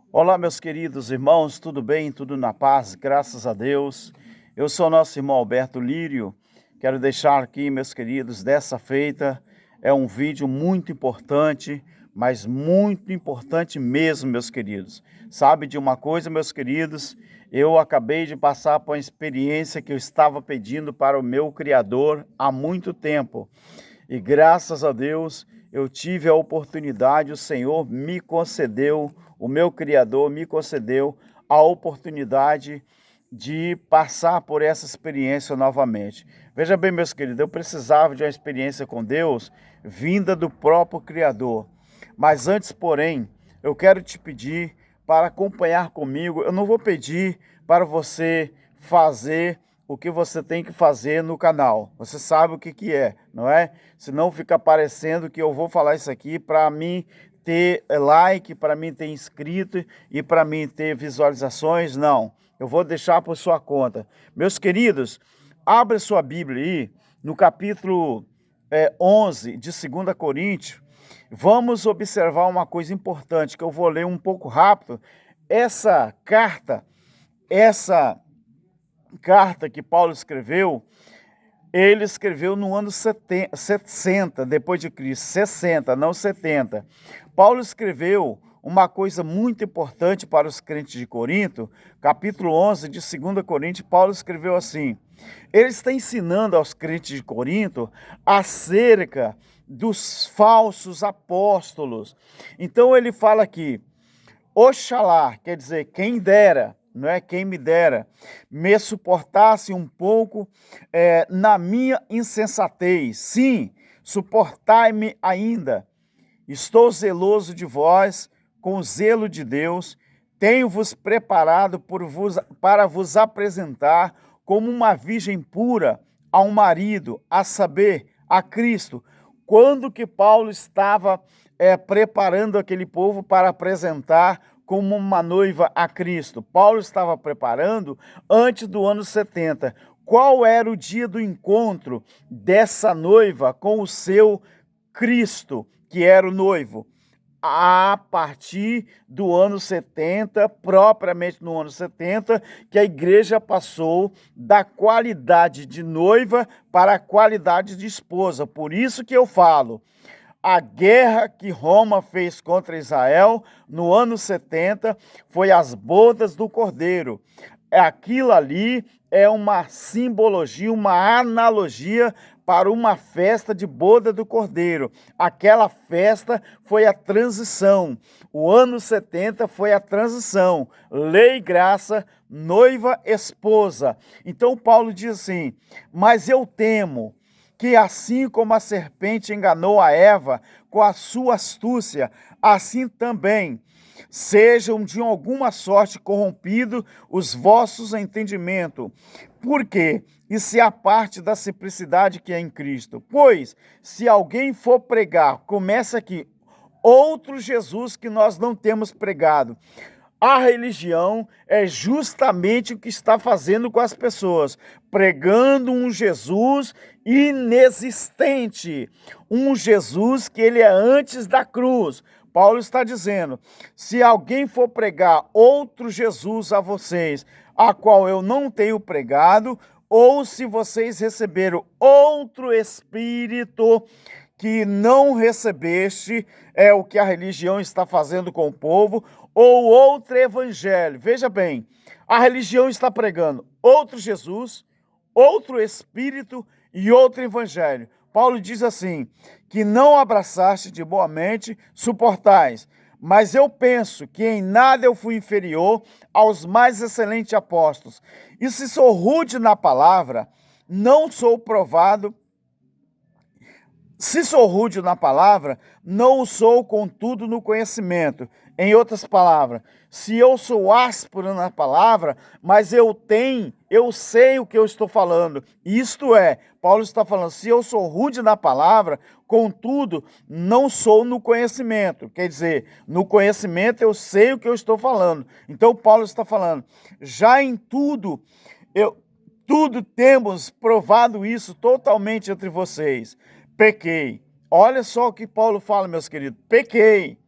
Olá, meus queridos irmãos, tudo bem? Tudo na paz? Graças a Deus. Eu sou nosso irmão Alberto Lírio. Quero deixar aqui, meus queridos, dessa feita é um vídeo muito importante, mas muito importante mesmo, meus queridos. Sabe de uma coisa, meus queridos? Eu acabei de passar por uma experiência que eu estava pedindo para o meu Criador há muito tempo. E graças a Deus eu tive a oportunidade, o Senhor me concedeu, o meu Criador me concedeu a oportunidade de passar por essa experiência novamente. Veja bem, meus queridos, eu precisava de uma experiência com Deus vinda do próprio Criador. Mas antes, porém, eu quero te pedir para acompanhar comigo. Eu não vou pedir para você fazer o que você tem que fazer no canal. Você sabe o que é, não é? Senão fica parecendo que eu vou falar isso aqui para mim ter like, para mim ter inscrito e para mim ter visualizações. Não, eu vou deixar por sua conta. Meus queridos, abra sua Bíblia aí no capítulo 11 de 2 Coríntios. Vamos observar uma coisa importante que eu vou ler um pouco rápido. Essa carta que Paulo escreveu, ele escreveu no ano 60 depois de Cristo, 60, não 70. Paulo escreveu uma coisa muito importante para os crentes de Corinto, capítulo 11 de 2 Coríntios, Paulo escreveu assim: ele está ensinando aos crentes de Corinto acerca dos falsos apóstolos. Então ele fala aqui: oxalá, quer dizer, quem dera, não é quem me dera, me suportasse um pouco na minha insensatez. Sim, suportai-me ainda. Estou zeloso de vós, com o zelo de Deus. Tenho-vos preparado para vos apresentar como uma virgem pura a um marido, a saber, a Cristo. Quando que Paulo estava preparando aquele povo para apresentar como uma noiva a Cristo? Paulo estava preparando antes do ano 70. Qual era o dia do encontro dessa noiva com o seu Cristo, que era o noivo? A partir do ano 70, propriamente no ano 70, que a igreja passou da qualidade de noiva para a qualidade de esposa. Por isso que eu falo, a guerra que Roma fez contra Israel no ano 70 foi as bodas do Cordeiro. Aquilo ali é uma simbologia, uma analogia para uma festa de boda do Cordeiro. Aquela festa foi a transição. O ano 70 foi a transição. Lei, graça, noiva, esposa. Então Paulo diz assim: mas eu temo que assim como a serpente enganou a Eva com a sua astúcia, assim também sejam de alguma sorte corrompidos os vossos entendimentos. Por quê? Isso é a parte da simplicidade que é em Cristo. Pois, se alguém for pregar, começa aqui, outro Jesus que nós não temos pregado. A religião é justamente o que está fazendo com as pessoas, pregando um Jesus inexistente, um Jesus que ele é antes da cruz. Paulo está dizendo: se alguém for pregar outro Jesus a vocês, a qual eu não tenho pregado, ou se vocês receberam outro Espírito que não recebeste, é o que a religião está fazendo com o povo, ou outro evangelho. Veja bem, a religião está pregando outro Jesus, outro Espírito e outro evangelho. Paulo diz assim, que não abraçaste de boa mente, suportais. Mas eu penso que em nada eu fui inferior aos mais excelentes apóstolos. E se sou rude na palavra, não sou provado. Se sou rude na palavra, não o sou, contudo, no conhecimento. Em outras palavras, se eu sou áspero na palavra, mas eu sei o que eu estou falando. Isto é, Paulo está falando, se eu sou rude na palavra, contudo, não sou no conhecimento. Quer dizer, no conhecimento eu sei o que eu estou falando. Então Paulo está falando, já em tudo temos provado isso totalmente entre vocês. Pequei. Olha só o que Paulo fala, meus queridos. Pequei.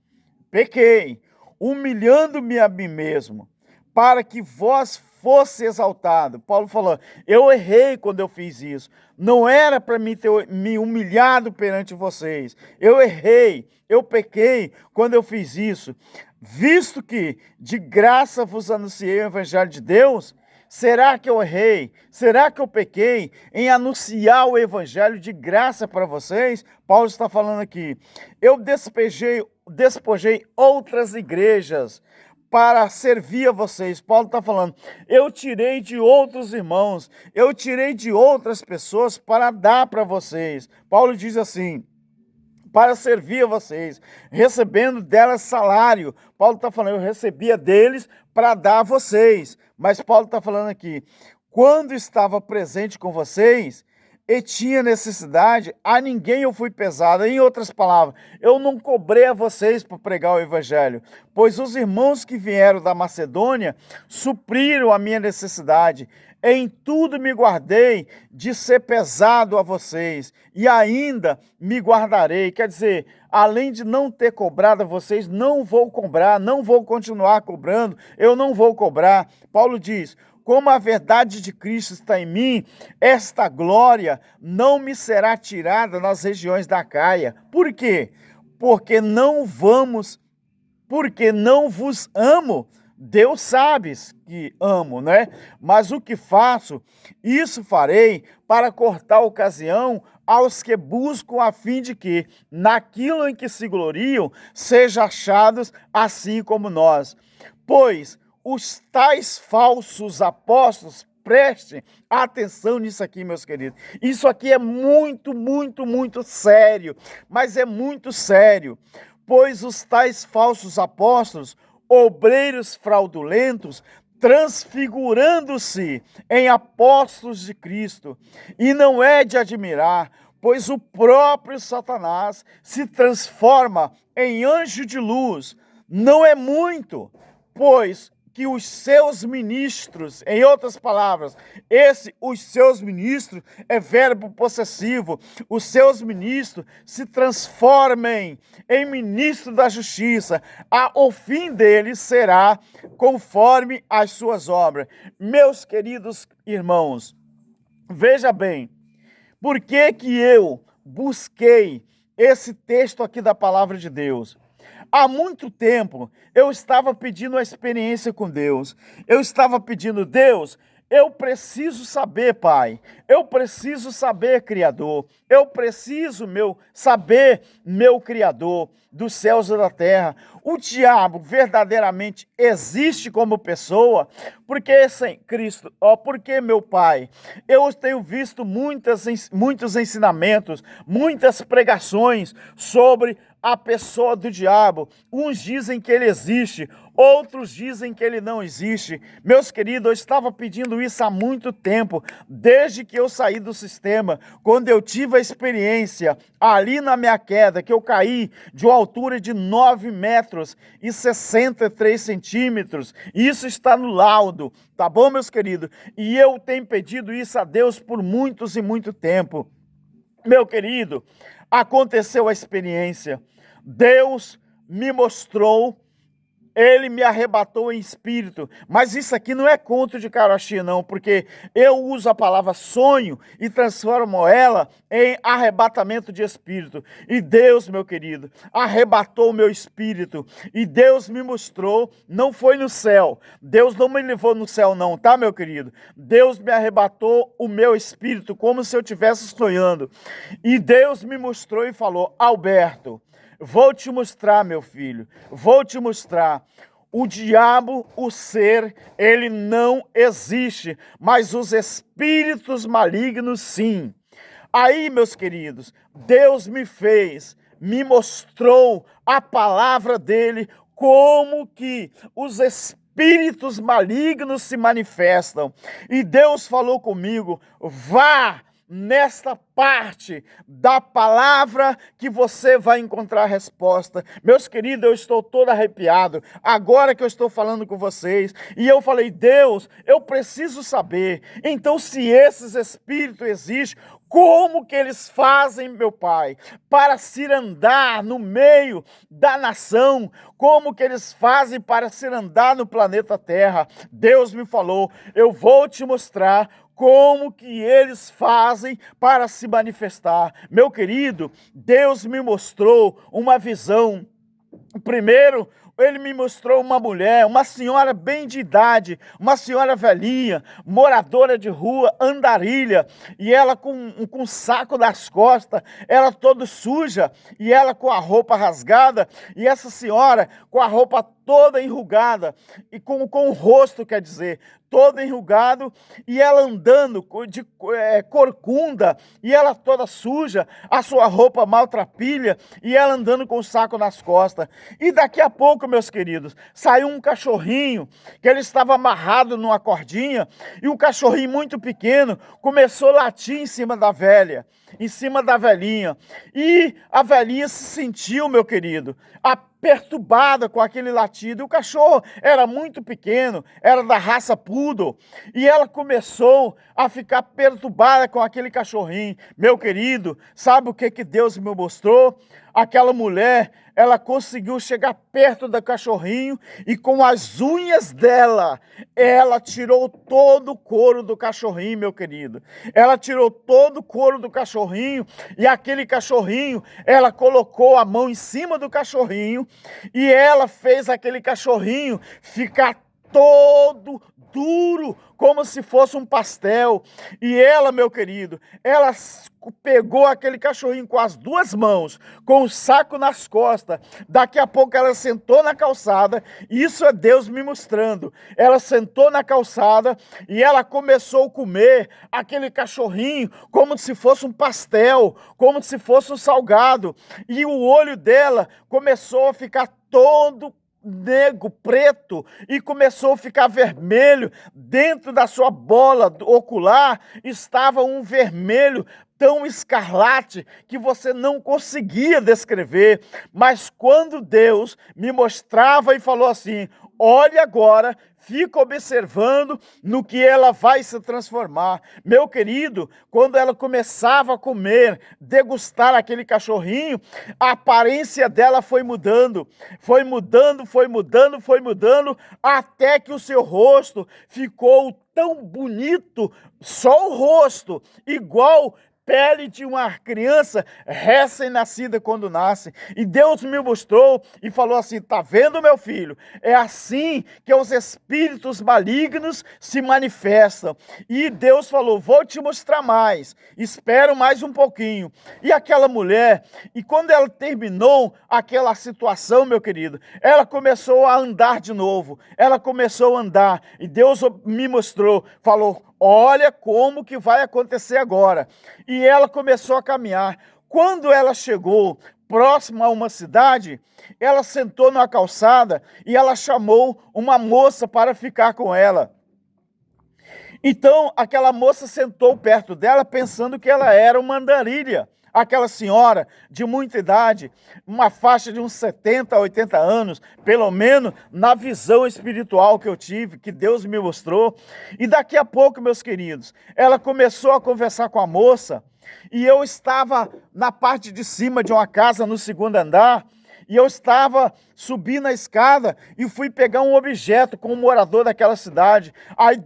humilhando-me a mim mesmo, para que vós fosse exaltado. Paulo falou, eu errei quando eu fiz isso. Não era para mim ter me humilhado perante vocês. Eu errei, eu pequei quando eu fiz isso. Visto que de graça vos anunciei o evangelho de Deus, será que eu errei? Será que eu pequei em anunciar o evangelho de graça para vocês? Paulo está falando aqui. Eu despojei outras igrejas para servir a vocês. Paulo está falando, eu tirei de outros irmãos, eu tirei de outras pessoas para dar para vocês. Paulo diz assim, para servir a vocês, recebendo delas salário. Paulo está falando, eu recebia deles para dar a vocês. Mas Paulo está falando aqui, quando estava presente com vocês e tinha necessidade, a ninguém eu fui pesado. Em outras palavras, eu não cobrei a vocês para pregar o evangelho, pois os irmãos que vieram da Macedônia supriram a minha necessidade. Em tudo me guardei de ser pesado a vocês, e ainda me guardarei. Quer dizer, além de não ter cobrado a vocês, não vou cobrar, não vou continuar cobrando, eu não vou cobrar. Paulo diz, como a verdade de Cristo está em mim, esta glória não me será tirada nas regiões da Acaia. Por quê? Porque não vos amo. Deus sabe que amo, né? Mas o que faço, isso farei para cortar a ocasião aos que buscam a fim de que, naquilo em que se gloriam, sejam achados assim como nós. Pois os tais falsos apóstolos, prestem atenção nisso aqui, meus queridos. Isso aqui é muito, muito, muito sério, mas é muito sério. Pois os tais falsos apóstolos, obreiros fraudulentos, transfigurando-se em apóstolos de Cristo. E não é de admirar, pois o próprio Satanás se transforma em anjo de luz. Não é muito, pois que os seus ministros, em outras palavras, os seus ministros é verbo possessivo, os seus ministros se transformem em ministro da justiça, o fim deles será conforme as suas obras. Meus queridos irmãos, veja bem, por que eu busquei esse texto aqui da palavra de Deus? Há muito tempo eu estava pedindo a experiência com Deus. Eu estava pedindo, Deus, eu preciso saber, Pai. Eu preciso saber, Criador. Eu preciso saber, meu Criador dos céus e da terra. O diabo verdadeiramente existe como pessoa? Porque sem Cristo, porque meu Pai, eu tenho visto muitos ensinamentos, muitas pregações sobre a pessoa do diabo. Uns dizem que ele existe, outros dizem que ele não existe. Meus queridos, eu estava pedindo isso há muito tempo, desde que eu saí do sistema, quando eu tive a experiência ali na minha queda, que eu caí de uma altura de 9 metros e 63 centímetros. Isso está no laudo, tá bom, meus queridos? E eu tenho pedido isso a Deus por muitos e muito tempo. Meu querido, aconteceu a experiência. Deus me mostrou, Ele me arrebatou em espírito. Mas isso aqui não é conto de Caroxi, não, porque eu uso a palavra sonho e transformo ela em arrebatamento de espírito. E Deus, meu querido, arrebatou o meu espírito. E Deus me mostrou, não foi no céu. Deus não me levou no céu, não, tá, meu querido? Deus me arrebatou o meu espírito, como se eu estivesse sonhando. E Deus me mostrou e falou, Alberto, vou te mostrar, meu filho, vou te mostrar. O diabo, o ser, ele não existe, mas os espíritos malignos, sim. Aí, meus queridos, Deus me mostrou a palavra dele, como que os espíritos malignos se manifestam. E Deus falou comigo, vá nesta parte da palavra que você vai encontrar a resposta. Meus queridos, eu estou todo arrepiado, agora que eu estou falando com vocês, e eu falei, Deus, eu preciso saber, então se esses espíritos existem, Como que eles fazem, meu Pai, para se andar no meio da nação? Como que eles fazem para se andar no planeta Terra? Deus me falou, eu vou te mostrar como que eles fazem para se manifestar. Meu querido, Deus me mostrou uma visão. Primeiro, ele me mostrou uma mulher, uma senhora bem de idade, uma senhora velhinha, moradora de rua, andarilha, e ela com um saco nas costas, ela toda suja, e ela com a roupa rasgada, e essa senhora com a roupa toda enrugada, e com o rosto, quer dizer, todo enrugado, e ela andando de corcunda, e ela toda suja, a sua roupa maltrapilha, e ela andando com o saco nas costas. E daqui a pouco, meus queridos, saiu um cachorrinho, que ele estava amarrado numa cordinha, e um cachorrinho muito pequeno começou a latir em cima da velha, em cima da velhinha. E a velhinha se sentiu, meu querido, perturbada com aquele latido. O cachorro era muito pequeno, era da raça poodle, e ela começou a ficar perturbada com aquele cachorrinho. Meu querido, sabe o que Deus me mostrou? Aquela mulher, ela conseguiu chegar perto do cachorrinho e com as unhas dela, ela tirou todo o couro do cachorrinho, meu querido. Ela tirou todo o couro do cachorrinho e aquele cachorrinho, ela colocou a mão em cima do cachorrinho e ela fez aquele cachorrinho ficar todo duro, como se fosse um pastel. E ela, meu querido, ela pegou aquele cachorrinho com as duas mãos, com o saco nas costas. Daqui a pouco ela sentou na calçada, isso é Deus me mostrando. Ela sentou na calçada e ela começou a comer aquele cachorrinho como se fosse um pastel, como se fosse um salgado. E o olho dela começou a ficar todo negro, preto, e começou a ficar vermelho. Dentro da sua bola ocular estava um vermelho tão escarlate que você não conseguia descrever. Mas quando Deus me mostrava e falou assim, olhe agora, fica observando no que ela vai se transformar. Meu querido, quando ela começava a comer, degustar aquele cachorrinho, a aparência dela foi mudando, foi mudando, foi mudando, foi mudando, até que o seu rosto ficou tão bonito, só o rosto, igual pele de uma criança recém-nascida quando nasce. E Deus me mostrou e falou assim, tá vendo, meu filho? É assim que os espíritos malignos se manifestam. E Deus falou, vou te mostrar mais, espero mais um pouquinho. E aquela mulher, e quando ela terminou aquela situação, meu querido, ela começou a andar de novo, ela começou a andar, e Deus me mostrou, falou, olha como que vai acontecer agora. E ela começou a caminhar. Quando ela chegou próxima a uma cidade, ela sentou na calçada e ela chamou uma moça para ficar com ela. Então, aquela moça sentou perto dela pensando que ela era uma andarilha. Aquela senhora de muita idade, uma faixa de uns 70 a 80 anos, pelo menos na visão espiritual que eu tive, que Deus me mostrou. E daqui a pouco, meus queridos, ela começou a conversar com a moça, e eu estava na parte de cima de uma casa no segundo andar, e eu estava subindo a escada e fui pegar um objeto com um morador daquela cidade. Aí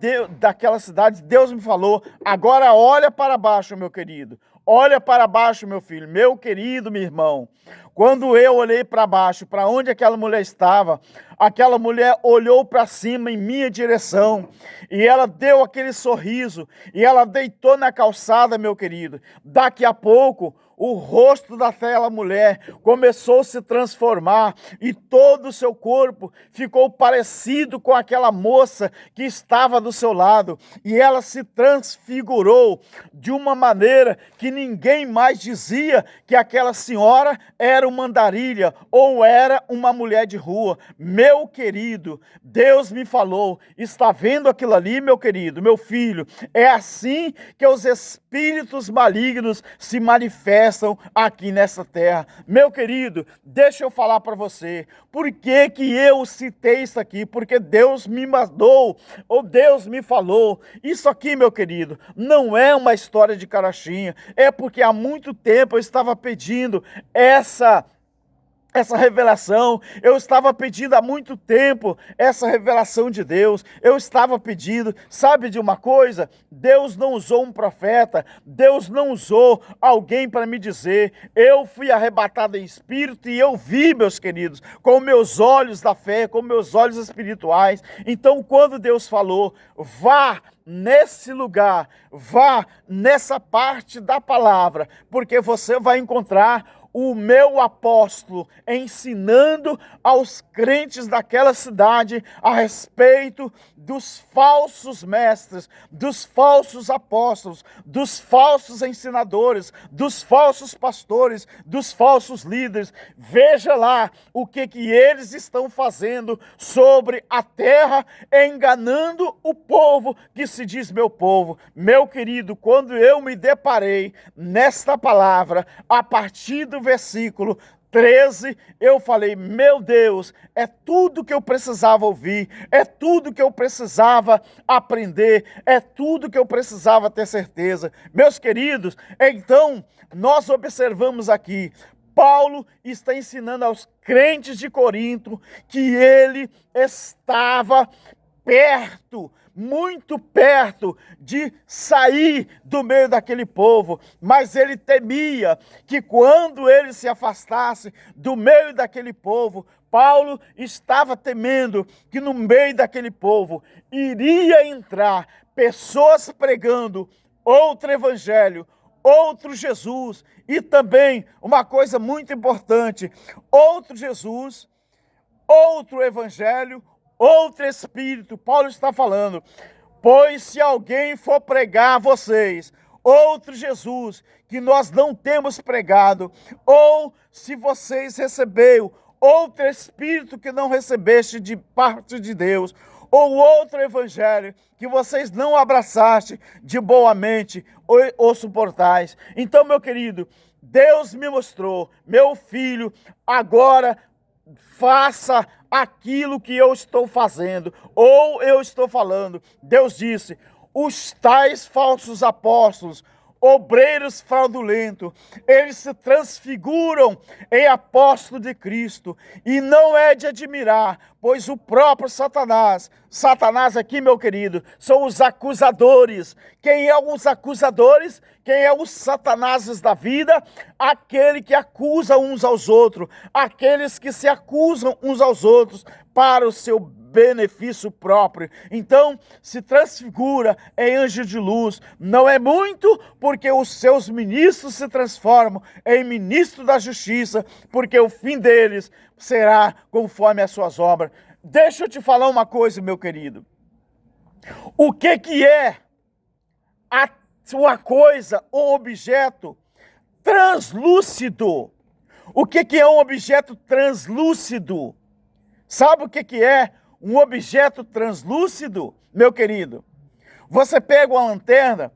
Deus me falou, agora olha para baixo, meu querido. Olha para baixo, meu filho, meu querido, meu irmão. Quando eu olhei para baixo, para onde aquela mulher estava, aquela mulher olhou para cima em minha direção e ela deu aquele sorriso e ela deitou na calçada, meu querido. Daqui a pouco, o rosto daquela mulher começou a se transformar e todo o seu corpo ficou parecido com aquela moça que estava do seu lado. E ela se transfigurou de uma maneira que ninguém mais dizia que aquela senhora era uma andarilha ou era uma mulher de rua. Meu querido, Deus me falou, está vendo aquilo ali, meu querido, meu filho? É assim que os espíritos malignos se manifestam. manifestam aqui nessa terra. Meu querido, deixa eu falar para você, por que que eu citei isso aqui? Porque Deus me mandou, ou Deus me falou. Isso aqui, meu querido, não é uma história de carochinha, é porque há muito tempo eu estava pedindo essa revelação, eu estava pedindo há muito tempo essa revelação de Deus, eu estava pedindo, sabe de uma coisa? Deus não usou um profeta, Deus não usou alguém para me dizer, eu fui arrebatado em espírito e eu vi, meus queridos, com meus olhos da fé, com meus olhos espirituais. Então, quando Deus falou, vá nesse lugar, vá nessa parte da palavra, porque você vai encontrar o meu apóstolo ensinando aos crentes daquela cidade a respeito dos falsos mestres, dos falsos apóstolos, dos falsos ensinadores, dos falsos pastores, dos falsos líderes. Veja lá o que eles estão fazendo sobre a terra, enganando o povo que se diz meu povo. Meu querido, quando eu me deparei nesta palavra, a partir do versículo 13, eu falei, meu Deus, é tudo que eu precisava ouvir, é tudo que eu precisava aprender, é tudo que eu precisava ter certeza. Meus queridos, então, nós observamos aqui, Paulo está ensinando aos crentes de Corinto que ele estava perto, muito perto de sair do meio daquele povo, mas ele temia que quando ele se afastasse do meio daquele povo, Paulo estava temendo que no meio daquele povo iria entrar pessoas pregando outro evangelho, outro Jesus, e também uma coisa muito importante, outro Jesus, outro evangelho, outro espírito. Paulo está falando, pois se alguém for pregar a vocês outro Jesus que nós não temos pregado, ou se vocês receberam outro espírito que não recebeste de parte de Deus, ou outro evangelho que vocês não abraçaste de boa mente ou suportais. Então, meu querido, Deus me mostrou, meu filho, agora faça aquilo que eu estou fazendo, ou eu estou falando. Deus disse, os tais falsos apóstolos, obreiros fraudulentos, eles se transfiguram em apóstolo de Cristo, e não é de admirar, pois o próprio Satanás aqui, meu querido, são os acusadores. Quem é os acusadores? Quem é os satanases da vida? Aquele que acusa uns aos outros, aqueles que se acusam uns aos outros para o seu benefício próprio. Então, se transfigura em anjo de luz. Não é muito, porque os seus ministros se transformam em ministro da justiça, porque o fim deles será conforme as suas obras. Deixa eu te falar uma coisa, meu querido. O que é a sua coisa, o objeto translúcido? O que é um objeto translúcido? Sabe o que é um objeto translúcido, meu querido? Você pega uma lanterna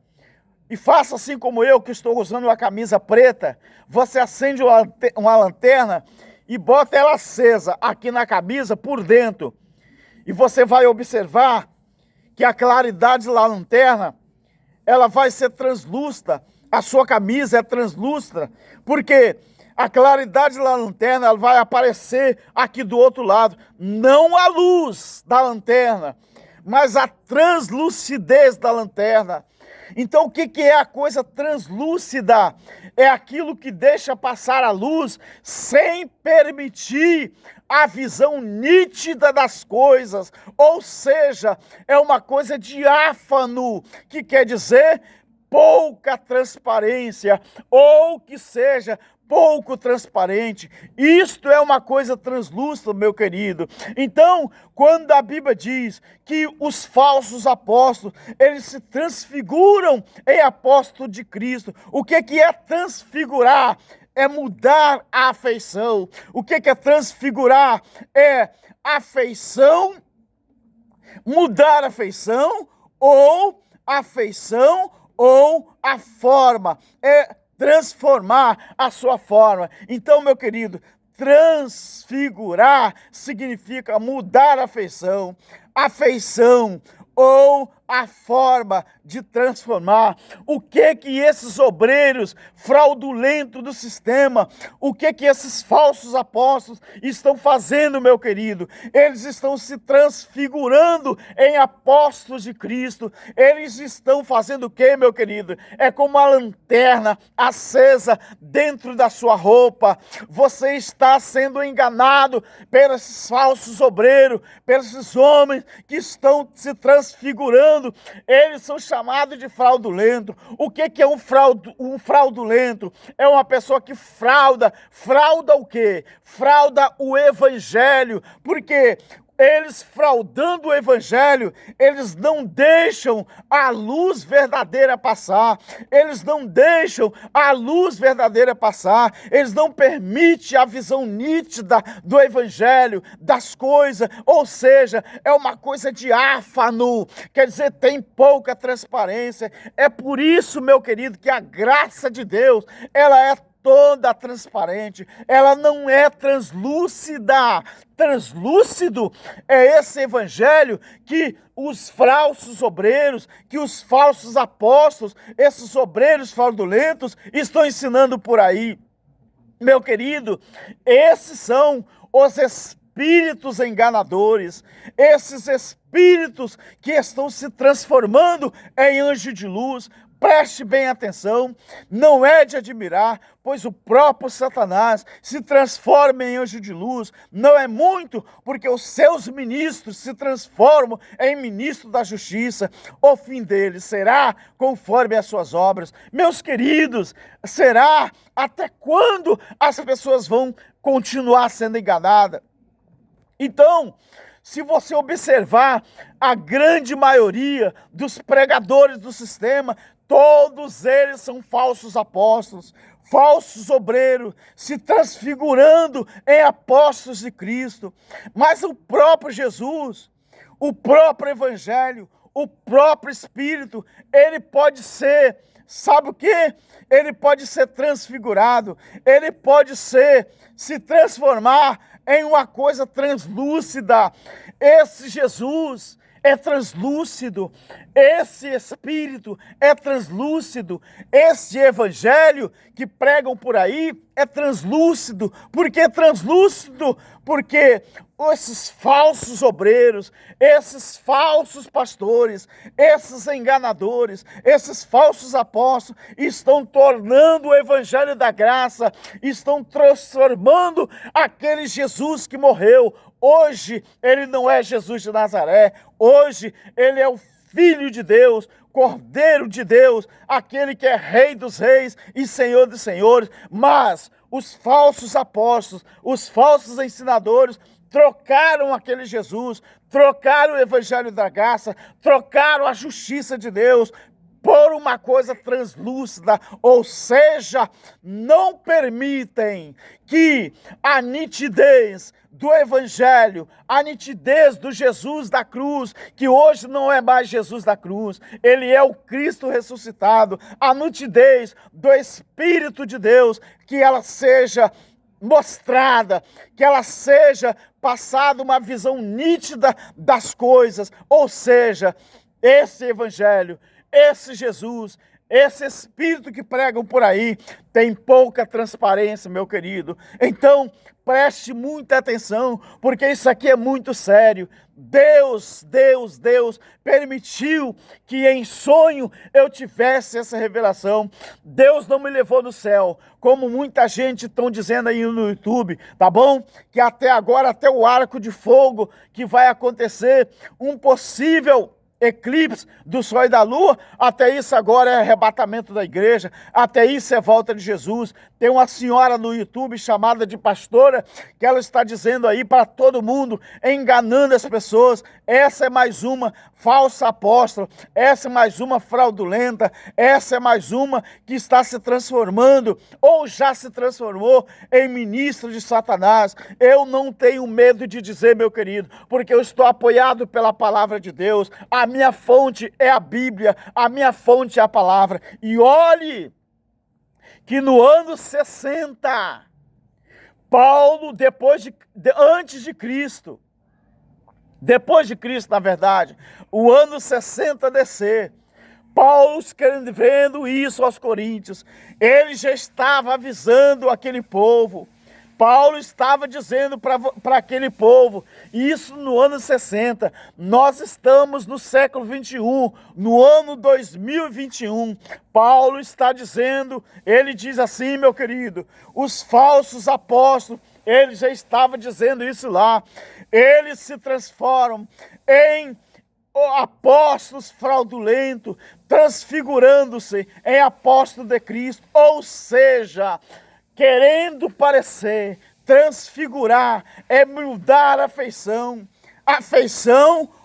e faça assim como eu, que estou usando uma camisa preta. Você acende uma lanterna e bota ela acesa aqui na camisa por dentro. E você vai observar que a claridade da lanterna, ela vai ser translúcida. A sua camisa é translúcida, porque a claridade da lanterna ela vai aparecer aqui do outro lado. Não a luz da lanterna, mas a translucidez da lanterna. Então o que é a coisa translúcida? É aquilo que deixa passar a luz sem permitir a visão nítida das coisas. Ou seja, é uma coisa diáfano, que quer dizer pouca transparência, ou que seja pouco transparente. Isto é uma coisa translúcida, meu querido. Então, quando a Bíblia diz que os falsos apóstolos, eles se transfiguram em apóstolo de Cristo, o que é transfigurar? É mudar a afeição. O que é transfigurar? É afeição, mudar a afeição, ou a forma. É transformar a sua forma. Então, meu querido, transfigurar significa mudar a feição ou a forma de transformar. O que esses obreiros fraudulentos do sistema, o que esses falsos apóstolos estão fazendo, meu querido? Eles estão se transfigurando em apóstolos de Cristo. Eles estão fazendo o que, meu querido? É como uma lanterna acesa dentro da sua roupa. Você está sendo enganado pelos falsos obreiros, pelos homens que estão se transfigurando. Eles são chamados de fraudulento. O que é um fraudulento? É uma pessoa que frauda. Frauda o quê? Frauda o evangelho. Porque eles, fraudando o evangelho, eles não deixam a luz verdadeira passar. Eles não deixam a luz verdadeira passar. Eles não permitem a visão nítida do evangelho, das coisas. Ou seja, é uma coisa diáfano. Quer dizer, tem pouca transparência. É por isso, meu querido, que a graça de Deus, ela é toda transparente, ela não é translúcida. Translúcido é esse evangelho que os falsos obreiros, que os falsos apóstolos, esses obreiros fraudulentos estão ensinando por aí. Meu querido, esses são os espíritos enganadores, esses espíritos que estão se transformando em anjo de luz. Preste bem atenção, não é de admirar, pois o próprio Satanás se transforma em anjo de luz. Não é muito, porque os seus ministros se transformam em ministros da justiça. O fim deles será conforme as suas obras. Meus queridos, será até quando as pessoas vão continuar sendo enganadas? Então, se você observar a grande maioria dos pregadores do sistema, todos eles são falsos apóstolos, falsos obreiros, se transfigurando em apóstolos de Cristo. Mas o próprio Jesus, o próprio Evangelho, o próprio Espírito, ele pode ser, sabe o quê? Ele pode ser transfigurado, ele pode se transformar em uma coisa translúcida. Esse Jesus é translúcido, esse Espírito é translúcido, esse Evangelho que pregam por aí é translúcido. Por que translúcido? Porque esses falsos obreiros, esses falsos pastores, esses enganadores, esses falsos apóstolos estão tornando o Evangelho da graça, estão transformando aquele Jesus que morreu. Hoje ele não é Jesus de Nazaré, hoje ele é o Filho de Deus, Cordeiro de Deus, aquele que é Rei dos reis e Senhor dos senhores. Mas os falsos apóstolos, os falsos ensinadores trocaram aquele Jesus, trocaram o Evangelho da graça, trocaram a justiça de Deus por uma coisa translúcida, ou seja, não permitem que a nitidez do Evangelho, a nitidez do Jesus da cruz, que hoje não é mais Jesus da cruz, ele é o Cristo ressuscitado, a nitidez do Espírito de Deus, que ela seja mostrada, que ela seja passada uma visão nítida das coisas, ou seja, esse Evangelho, esse Jesus, esse Espírito que pregam por aí, tem pouca transparência, meu querido. Então, preste muita atenção, porque isso aqui é muito sério. Deus permitiu que em sonho eu tivesse essa revelação. Deus não me levou no céu, como muita gente estão dizendo aí no YouTube, tá bom? Que até agora, até o arco de fogo que vai acontecer, um possível eclipse do sol e da lua, até isso agora é arrebatamento da igreja, até isso é volta de Jesus. Tem uma senhora no YouTube chamada de pastora, que ela está dizendo aí para todo mundo, enganando as pessoas, essa é mais uma falsa apóstola, essa é mais uma fraudulenta, essa é mais uma que está se transformando, ou já se transformou em ministro de Satanás. Eu não tenho medo de dizer, meu querido, porque eu estou apoiado pela palavra de Deus. A minha fonte é a Bíblia, a minha fonte é a palavra. E olhe que no ano 60, Paulo, antes de Cristo, na verdade, o ano 60 DC, Paulo escrevendo isso aos Coríntios, ele já estava avisando aquele povo. Paulo estava dizendo para aquele povo, isso no ano 60, nós estamos no século 21, no ano 2021, Paulo está dizendo, ele diz assim, meu querido, os falsos apóstolos, ele já estava dizendo isso lá, eles se transformam em apóstolos fraudulentos, transfigurando-se em apóstolo de Cristo, ou seja, querendo parecer, transfigurar, é mudar a feição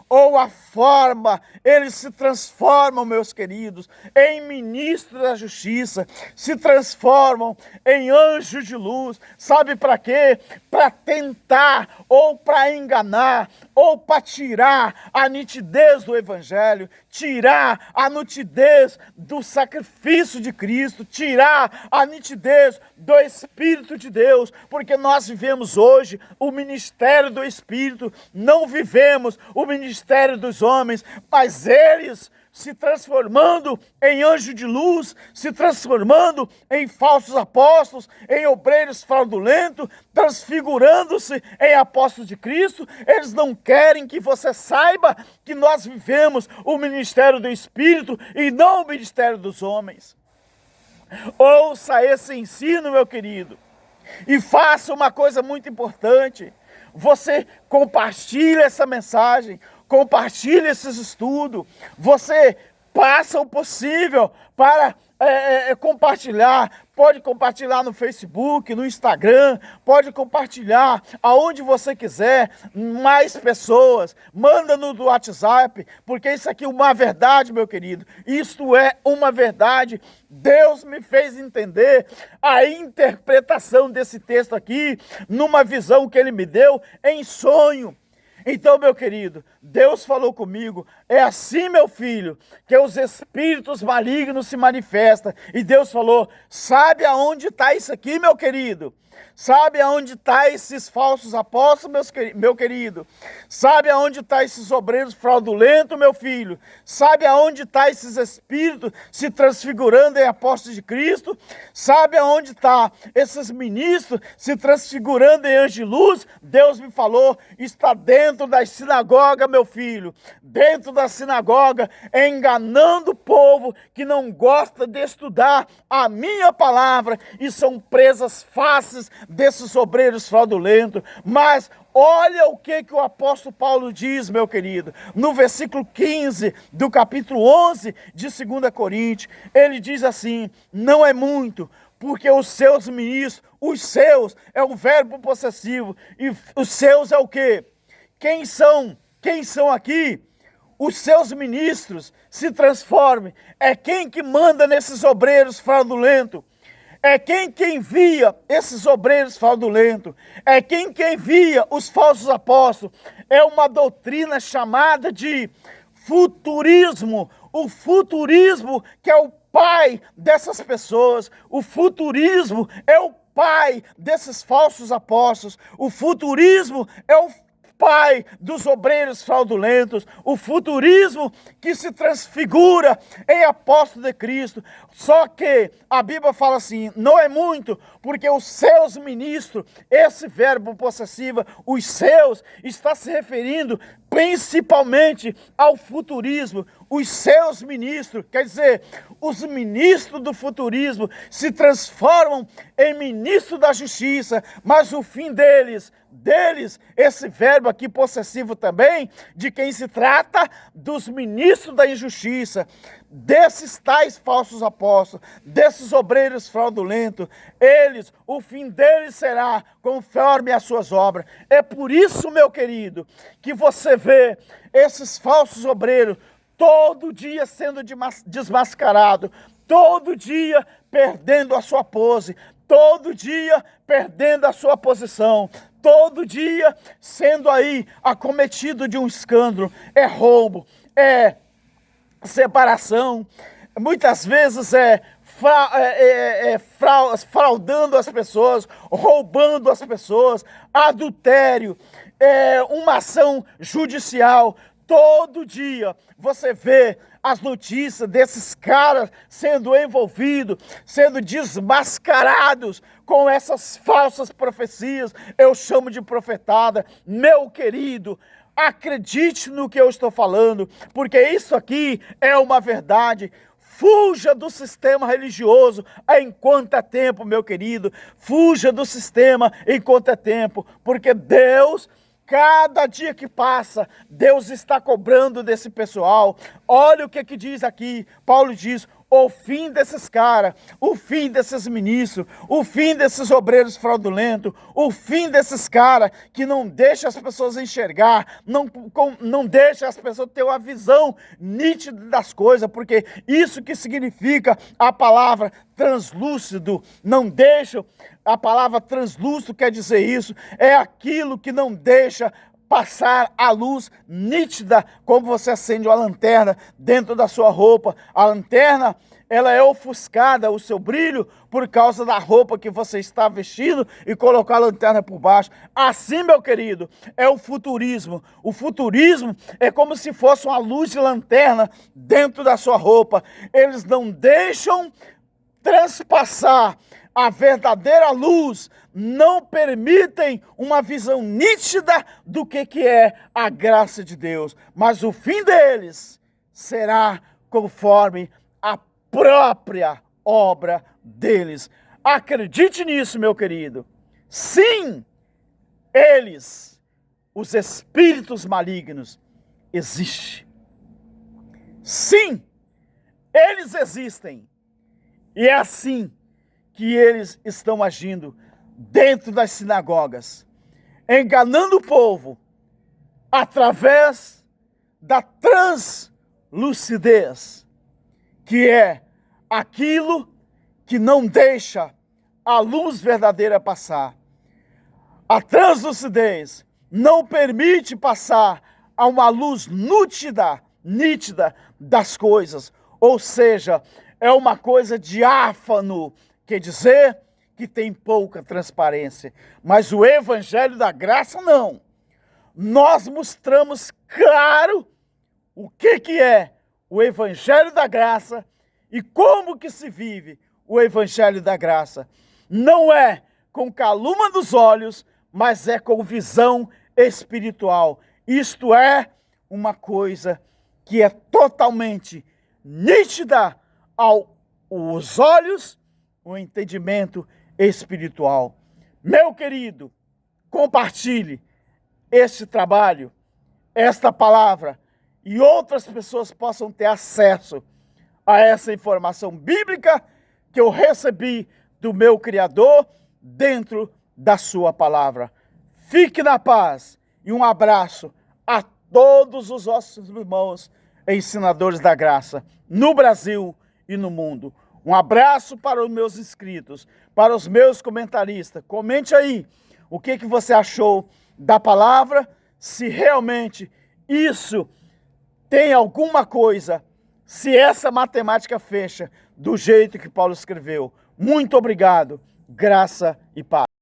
ou a forma, eles se transformam, meus queridos, em ministros da justiça, se transformam em anjos de luz, sabe para quê? Para tentar, ou para enganar, ou para tirar a nitidez do Evangelho, tirar a nitidez do sacrifício de Cristo, tirar a nitidez do Espírito de Deus, porque nós vivemos hoje o ministério do Espírito, não vivemos o ministério dos homens, mas eles se transformando em anjo de luz, se transformando em falsos apóstolos, em obreiros fraudulentos, transfigurando-se em apóstolos de Cristo. Eles não querem que você saiba que nós vivemos o ministério do Espírito e não o ministério dos homens. Ouça esse ensino, meu querido, e faça uma coisa muito importante. Você compartilha essa mensagem, compartilha esses estudos, você passa o possível para compartilhar, pode compartilhar no Facebook, no Instagram, pode compartilhar aonde você quiser, mais pessoas, manda no WhatsApp, porque isso aqui é uma verdade, meu querido, isto é uma verdade. Deus me fez entender a interpretação desse texto aqui, numa visão que Ele me deu em sonho. Então, meu querido, Deus falou comigo, é assim, meu filho, que os espíritos malignos se manifestam. E Deus falou, sabe aonde está isso aqui, meu querido? Sabe aonde está esses falsos apóstolos, meu querido? Sabe aonde está esses obreiros fraudulentos, meu filho? Sabe aonde está esses espíritos se transfigurando em apóstolos de Cristo? Sabe aonde está esses ministros se transfigurando em anjos de luz? Deus me falou, está dentro da sinagoga, meu filho. Dentro da sinagoga, enganando o povo que não gosta de estudar a minha palavra e são presas fáceis desses obreiros fraudulentos. Mas olha o que o apóstolo Paulo diz, meu querido, no versículo 15 do capítulo 11 de 2 Coríntios, ele diz assim, não é muito, porque os seus ministros, os seus é um verbo possessivo, e os seus é o quê? Quem são aqui? Os seus ministros se transformem, é quem que manda nesses obreiros fraudulentos, é quem que envia esses obreiros fraudulentos, é quem que envia os falsos apóstolos. É uma doutrina chamada de futurismo. O futurismo que é o pai dessas pessoas. O futurismo é o pai desses falsos apóstolos. O futurismo é o pai dos obreiros fraudulentos, o futurismo que se transfigura em apóstolo de Cristo. Só que a Bíblia fala assim, não é muito, porque os seus ministros, esse verbo possessivo, os seus, está se referindo principalmente ao futurismo. Os seus ministros, quer dizer, os ministros do futurismo se transformam em ministros da justiça, mas o fim deles, esse verbo aqui possessivo também, de quem se trata dos ministros da injustiça, desses tais falsos apóstolos, desses obreiros fraudulentos, o fim deles será conforme as suas obras. É por isso, meu querido, que você vê esses falsos obreiros todo dia sendo desmascarado, todo dia perdendo a sua pose, todo dia perdendo a sua posição, todo dia sendo aí acometido de um escândalo, é roubo, é separação, muitas vezes é fraudando as pessoas, roubando as pessoas, adultério, uma ação judicial. Todo dia você vê as notícias desses caras sendo envolvidos, sendo desmascarados com essas falsas profecias. Eu chamo de profetada. Meu querido, acredite no que eu estou falando, porque isso aqui é uma verdade. Fuja do sistema religioso enquanto é tempo, meu querido. Fuja do sistema enquanto é tempo, porque Deus, cada dia que passa, Deus está cobrando desse pessoal. Olha o que diz aqui. Paulo diz: o fim desses caras, o fim desses ministros, o fim desses obreiros fraudulentos, o fim desses caras que não deixam as pessoas enxergar, não deixam as pessoas ter uma visão nítida das coisas, porque isso que significa a palavra translúcido, não deixam. A palavra translúcido quer dizer isso, é aquilo que não deixa passar a luz nítida, como você acende uma lanterna dentro da sua roupa. A lanterna, ela é ofuscada, o seu brilho, por causa da roupa que você está vestindo e colocar a lanterna por baixo. Assim, meu querido, é o futurismo. O futurismo é como se fosse uma luz de lanterna dentro da sua roupa. Eles não deixam transpassar a verdadeira luz, não permitem uma visão nítida do que é a graça de Deus. Mas o fim deles será conforme a própria obra deles. Acredite nisso, meu querido. Sim, eles, os espíritos malignos, existem. Sim, eles existem. E é assim que eles estão agindo dentro das sinagogas, enganando o povo através da translucidez, que é aquilo que não deixa a luz verdadeira passar. A translucidez não permite passar a uma luz nítida das coisas, ou seja, é uma coisa diáfano, quer dizer que tem pouca transparência. Mas o evangelho da graça não. Nós mostramos claro o que é o evangelho da graça e como que se vive o evangelho da graça. Não é com calúnia dos olhos, mas é com visão espiritual. Isto é uma coisa que é totalmente nítida aos olhos, o entendimento espiritual. Meu querido, compartilhe este trabalho, esta palavra, e outras pessoas possam ter acesso a essa informação bíblica que eu recebi do meu Criador dentro da sua palavra. Fique na paz e um abraço a todos os nossos irmãos ensinadores da graça no Brasil e no mundo. Um abraço para os meus inscritos, para os meus comentaristas. Comente aí o que você achou da palavra, se realmente isso tem alguma coisa, se essa matemática fecha do jeito que Paulo escreveu. Muito obrigado, graça e paz.